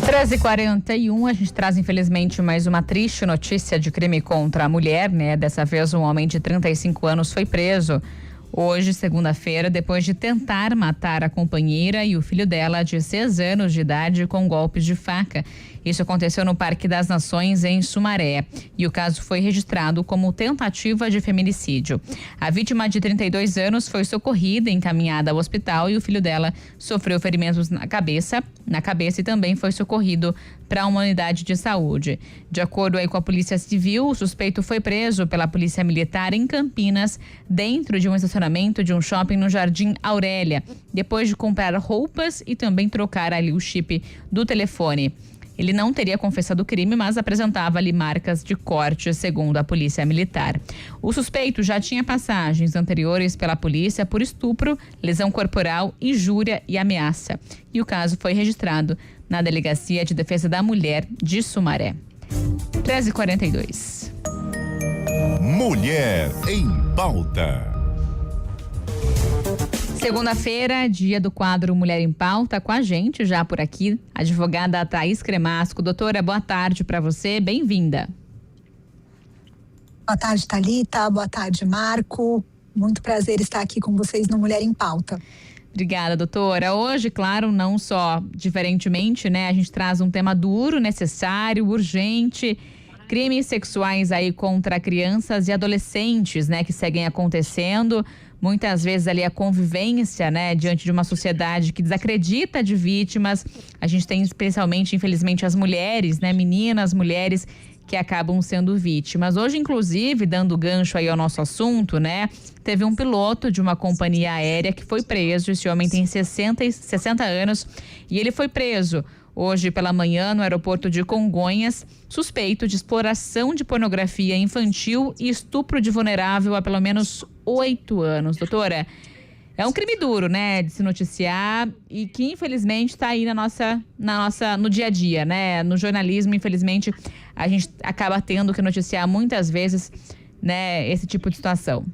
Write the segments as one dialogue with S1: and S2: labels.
S1: 13h41, a gente traz infelizmente mais uma triste notícia de crime contra a mulher, né? Dessa vez um homem de 35 anos foi preso hoje, segunda-feira, depois de tentar matar a companheira e o filho dela de 6 anos de idade com golpes de faca. Isso aconteceu no Parque das Nações, em Sumaré, e o caso foi registrado como tentativa de feminicídio. A vítima, de 32 anos, foi socorrida e encaminhada ao hospital, e o filho dela sofreu ferimentos na cabeça e também foi socorrido para uma unidade de saúde. De acordo aí com a Polícia Civil, o suspeito foi preso pela Polícia Militar em Campinas, dentro de um estacionamento de um shopping no Jardim Aurélia, depois de comprar roupas e também trocar ali o chip do telefone. Ele não teria confessado o crime, mas apresentava ali marcas de corte, segundo a Polícia Militar. O suspeito já tinha passagens anteriores pela polícia por estupro, lesão corporal, injúria e ameaça. E o caso foi registrado na Delegacia de Defesa da Mulher de Sumaré. 13h42.
S2: Mulher em Pauta.
S1: Segunda-feira, dia do quadro Mulher em Pauta, com a gente já por aqui, a advogada Thaís Cremasco. Doutora, boa tarde para você, bem-vinda.
S3: Boa tarde, Thalita, boa tarde, Marco. Muito prazer estar aqui com vocês no Mulher em Pauta.
S1: Obrigada, doutora. Hoje, claro, não só diferentemente, né? A gente traz um tema duro, necessário, urgente. Crimes sexuais aí contra crianças e adolescentes, né? Que seguem acontecendo. Muitas vezes ali a convivência, né, diante de uma sociedade que desacredita de vítimas. A gente tem especialmente, infelizmente, as mulheres, né, meninas, mulheres que acabam sendo vítimas. Hoje, inclusive, dando gancho aí ao nosso assunto, né, teve um piloto de uma companhia aérea que foi preso. Esse homem tem 60 anos e ele foi preso hoje pela manhã no aeroporto de Congonhas, suspeito de exploração de pornografia infantil e estupro de vulnerável há pelo menos 8 anos. Doutora, é um crime duro, né, de se noticiar e que infelizmente está aí no dia a dia, né? No jornalismo, infelizmente, a gente acaba tendo que noticiar muitas vezes, né, esse tipo de situação.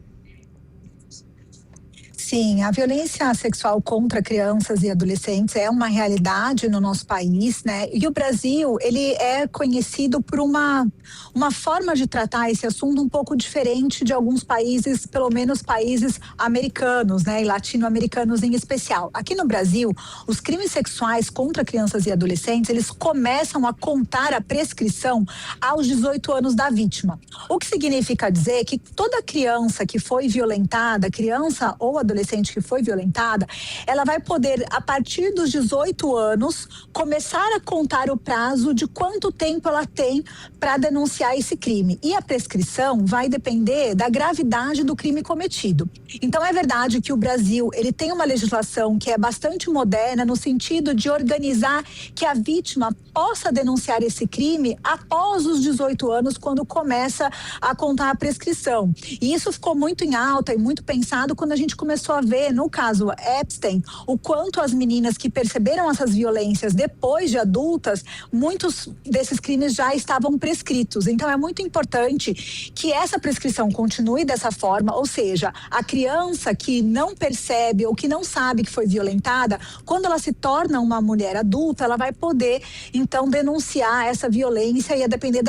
S3: Sim, a violência sexual contra crianças e adolescentes é uma realidade no nosso país, né? E o Brasil, ele é conhecido por uma forma de tratar esse assunto um pouco diferente de alguns países, pelo menos países americanos, né? E latino-americanos em especial. Aqui no Brasil, os crimes sexuais contra crianças e adolescentes, eles começam a contar a prescrição aos 18 anos da vítima. O que significa dizer que toda criança que foi violentada, criança ou adolescente que foi violentada, ela vai poder, a partir dos 18 anos, começar a contar o prazo de quanto tempo ela tem para denunciar esse crime. E a prescrição vai depender da gravidade do crime cometido. Então, é verdade que o Brasil, ele tem uma legislação que é bastante moderna no sentido de organizar que a vítima possa denunciar esse crime após os 18 anos, quando começa a contar a prescrição. E isso ficou muito em alta e muito pensado quando a gente começou a ver, no caso Epstein, o quanto as meninas que perceberam essas violências depois de adultas, muitos desses crimes já estavam prescritos. Então é muito importante que essa prescrição continue dessa forma, ou seja, a criança que não percebe ou que não sabe que foi violentada, quando ela se torna uma mulher adulta, ela vai poder então denunciar essa violência e a depender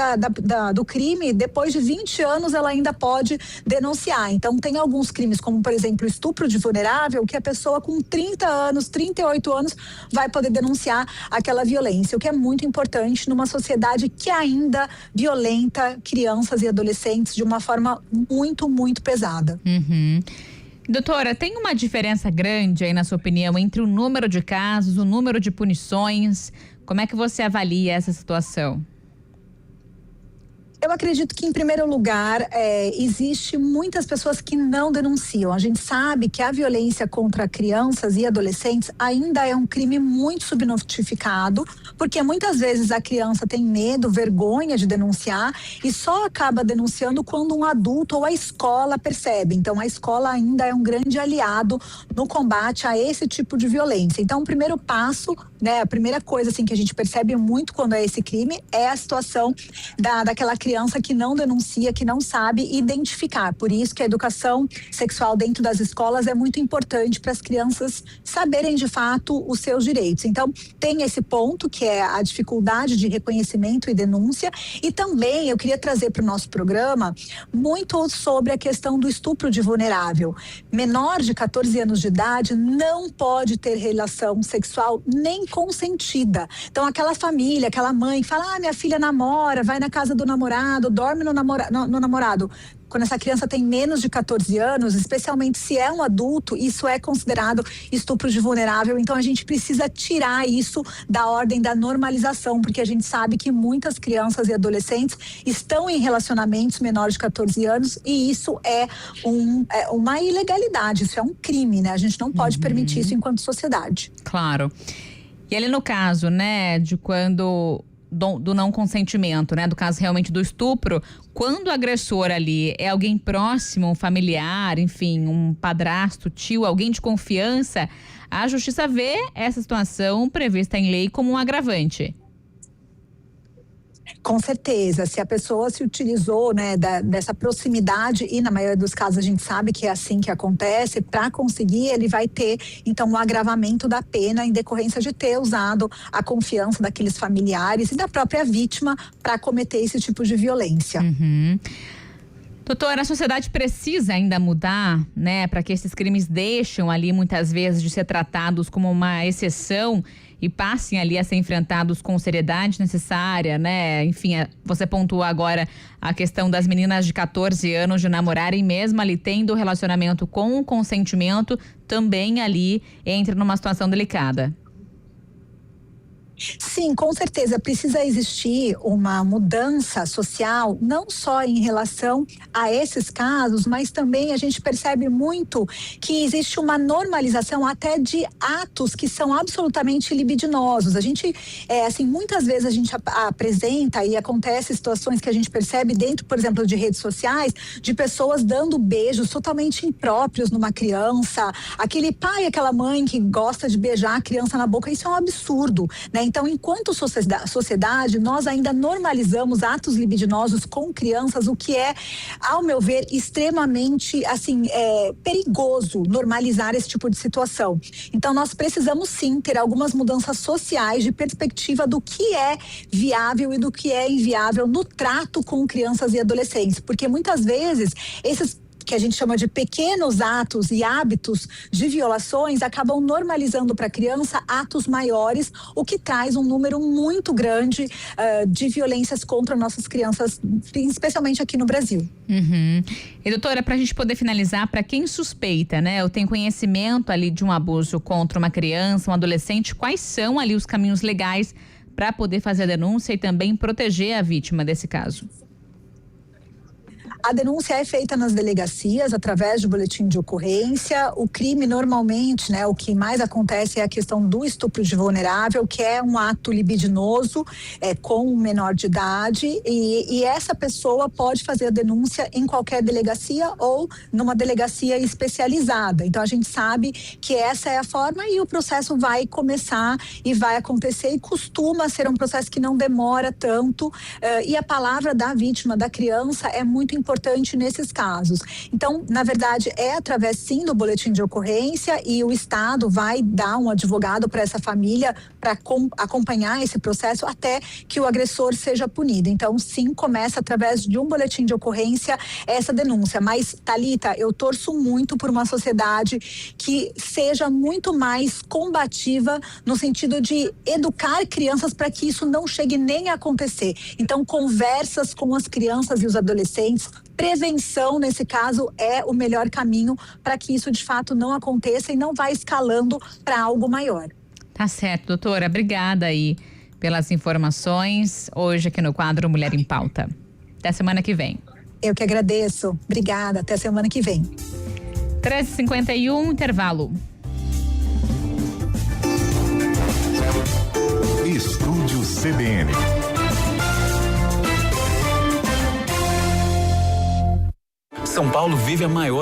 S3: do crime, depois de 20 anos ela ainda pode denunciar. Então tem alguns crimes, como por exemplo o estupro de vulnerável, que a pessoa com 30 anos, 38 anos vai poder denunciar aquela violência, o que é muito importante numa sociedade que ainda violenta crianças e adolescentes de uma forma muito, muito pesada.
S1: Uhum. Doutora, tem uma diferença grande aí, na sua opinião, entre o número de casos, o número de punições? Como é que você avalia essa situação?
S3: Eu acredito que, em primeiro lugar, existe muitas pessoas que não denunciam. A gente sabe que a violência contra crianças e adolescentes ainda é um crime muito subnotificado, porque muitas vezes a criança tem medo, vergonha de denunciar e só acaba denunciando quando um adulto ou a escola percebe. Então, a escola ainda é um grande aliado no combate a esse tipo de violência. Então, o primeiro passo, né, a primeira coisa assim, que a gente percebe muito quando é esse crime é a situação daquela criança criança que não denuncia, que não sabe identificar. Por isso que a educação sexual dentro das escolas é muito importante para as crianças saberem de fato os seus direitos. Então, tem esse ponto que é a dificuldade de reconhecimento e denúncia, e também eu queria trazer para o nosso programa muito sobre a questão do estupro de vulnerável. Menor de 14 anos de idade não pode ter relação sexual nem consentida. Então, aquela família, aquela mãe que fala, minha filha namora, vai na casa do namorado, dorme no namorado. Quando essa criança tem menos de 14 anos, especialmente se é um adulto, isso é considerado estupro de vulnerável. Então a gente precisa tirar isso da ordem da normalização, porque a gente sabe que muitas crianças e adolescentes estão em relacionamentos menores de 14 anos e isso é uma ilegalidade, isso é um crime, né? A gente não pode permitir isso enquanto sociedade.
S1: Claro. E ali no caso, né, de quando do não consentimento, né? Do caso realmente do estupro, quando o agressor ali é alguém próximo, um familiar, enfim, um padrasto, tio, alguém de confiança, a justiça vê essa situação prevista em lei como um agravante.
S3: Com certeza, se a pessoa se utilizou, né, dessa proximidade, e na maioria dos casos a gente sabe que é assim que acontece, para conseguir ele vai ter então um agravamento da pena em decorrência de ter usado a confiança daqueles familiares e da própria vítima para cometer esse tipo de violência.
S1: Doutora, a sociedade precisa ainda mudar, né, para que esses crimes deixem ali muitas vezes de ser tratados como uma exceção e passem ali a ser enfrentados com seriedade necessária, né? Enfim, você pontuou agora a questão das meninas de 14 anos de namorarem mesmo ali tendo relacionamento com o consentimento, também ali entra numa situação delicada.
S3: Sim, com certeza precisa existir uma mudança social, não só em relação a esses casos, mas também a gente percebe muito que existe uma normalização até de atos que são absolutamente libidinosos. A gente, muitas vezes a gente apresenta e acontece situações que a gente percebe dentro, por exemplo, de redes sociais, de pessoas dando beijos totalmente impróprios numa criança, aquele pai, aquela mãe que gosta de beijar a criança na boca, isso é um absurdo, né? Então, enquanto sociedade, nós ainda normalizamos atos libidinosos com crianças, o que é, ao meu ver, extremamente, perigoso normalizar esse tipo de situação. Então, nós precisamos sim ter algumas mudanças sociais de perspectiva do que é viável e do que é inviável no trato com crianças e adolescentes, porque muitas vezes esses que a gente chama de pequenos atos e hábitos de violações acabam normalizando para a criança atos maiores, o que traz um número muito grande de violências contra nossas crianças, especialmente aqui no Brasil.
S1: E doutora, para a gente poder finalizar, para quem suspeita, né, ou tem conhecimento ali de um abuso contra uma criança, um adolescente, quais são ali os caminhos legais para poder fazer a denúncia e também proteger a vítima desse caso?
S3: A denúncia é feita nas delegacias através do boletim de ocorrência. O crime normalmente, né, o que mais acontece é a questão do estupro de vulnerável, que é um ato libidinoso com um menor de idade, e essa pessoa pode fazer a denúncia em qualquer delegacia ou numa delegacia especializada. Então a gente sabe que essa é a forma e o processo vai começar e vai acontecer, e costuma ser um processo que não demora tanto, e a palavra da vítima, da criança, é muito importante nesses casos. Então, na verdade, é através sim do boletim de ocorrência, e o Estado vai dar um advogado para essa família para acompanhar esse processo até que o agressor seja punido. Então, sim, começa através de um boletim de ocorrência essa denúncia. Mas, Thalita, eu torço muito por uma sociedade que seja muito mais combativa no sentido de educar crianças para que isso não chegue nem a acontecer. Então, conversas com as crianças e os adolescentes, prevenção nesse caso é o melhor caminho para que isso de fato não aconteça e não vá escalando para algo maior.
S1: Tá certo, doutora. Obrigada aí pelas informações hoje aqui no quadro Mulher em Pauta. Até semana que vem.
S3: Eu que agradeço. Obrigada. Até semana que vem.
S1: 13h51, intervalo.
S2: Estúdio CBN.
S4: São Paulo vive a maior